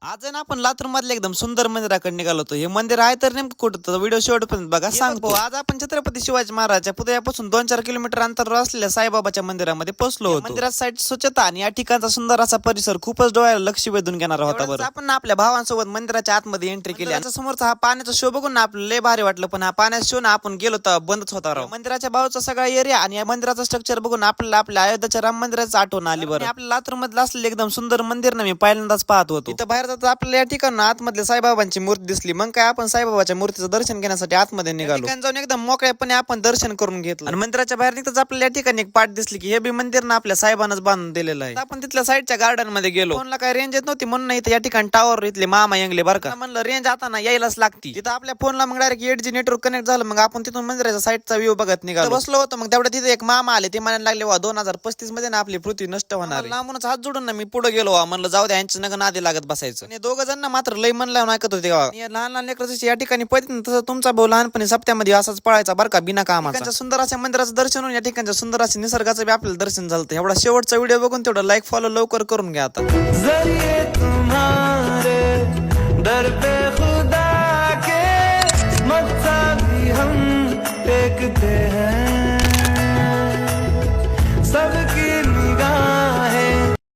आज आहे ना आपण लातूर मधल्या एकदम सुंदर मंदिराकडे निघालो होतो. हे मंदिर आहे तर नेमकं कुठं व्हिडिओ शेवटपर्यंत बघा सांगतो. आज आपण छत्रपती शिवाजी महाराजच्या पुतळ्यापासून 2-4 किलोमीटर अंतरावर असलेल्या साईबाबाच्या मंदिरामध्ये पोहोचलो होतो. मंदिरात साईड स्वच्छता आणि या ठिकाणचा सुंदर असा परिसर खूपच डोळ्याला लक्ष वेधून घेणारा होता. बरं आपण आपल्या भावांसोबत मंदिराच्या आतमध्ये एंट्री केली. आणि समोरचा हा पाण्याचा शो बघून ना आपल्याला लय भारी वाटलं, पण हा पाण्याचा शो ना आपण गेलो तर बंदच होता राव. मंदिराच्या बाजूचा सगळा एरिया आणि या मंदिराचा स्ट्रक्चर बघून आपल्याला आपल्या अयोध्याच्या राम मंदिराची आठवण आली. बरं आपल्या लातूर मधलं असलेलं एकदम सुंदर मंदिर ना मी पहिल्यांदाच पाहत होतो. इथं बाहेर जाता आपल्याला या ठिकाणी आतमध्ये साईबाबांची मूर्ती दिसली. मग काय आपण साईबाबाच्या मूर्तीचं दर्शन घेण्यासाठी आतमध्ये निघालो. जाऊन एकदम मोकळ्यापणे आपण दर्शन करून घेतलं आणि मंदिराच्या बाहेर निघताच आपल्याला या ठिकाणी एक पाठ दिसली की हे बी मंदिर ना आपल्या साहेबांनाच बांधून दिलेलं आहे. आपण तिथल्या साईडच्या गार्डन मध्ये गेलो. फोनला काय रेंज येत नव्हती म्हणून इथे या ठिकाणी टावर इथले मामा यंगले बरं का. म्हणलं रेंज आता ना यायलाच लागती. तिथं आपल्या फोनला मग डायरेक्ट 8G नेटवर्क कनेक्ट झालं. मग आपण तिथून मंदिराच्या साईडचा व्ह्यू बघत निघालो. बसलो होतो. मग तेवढ्या तिथे एक मामा आले. ते म्हणायला लागले 2035 मध्ये ना आपली पृथ्वी नष्ट होणार. लांबूनच हात जोडून ना मी पुढे गेलो. म्हणलं जाऊ द्या यांच्या नग नादी लागत बसायचं. दोघं जण मात्र लय म्हणलं ऐकत होते. लहान लहान लेकरं या ठिकाणी पळत तसं तुमचा भाऊ लहानपणी सप्त्यामध्ये असाच पळायचा बरं का बिना कामाचा. सुंदर अशा मंदिराचं दर्शन होऊन या ठिकाणच्या सुंदर अशा निसर्गाचं बी आपल्याला दर्शन झालं. एवढा शेवटचा व्हिडिओ बघून तेवढं लाईक फॉलो लवकर करून घ्या आता. जरिए तुम्हारे दर पे खुदा के मत्था भी हम टेकते हैं.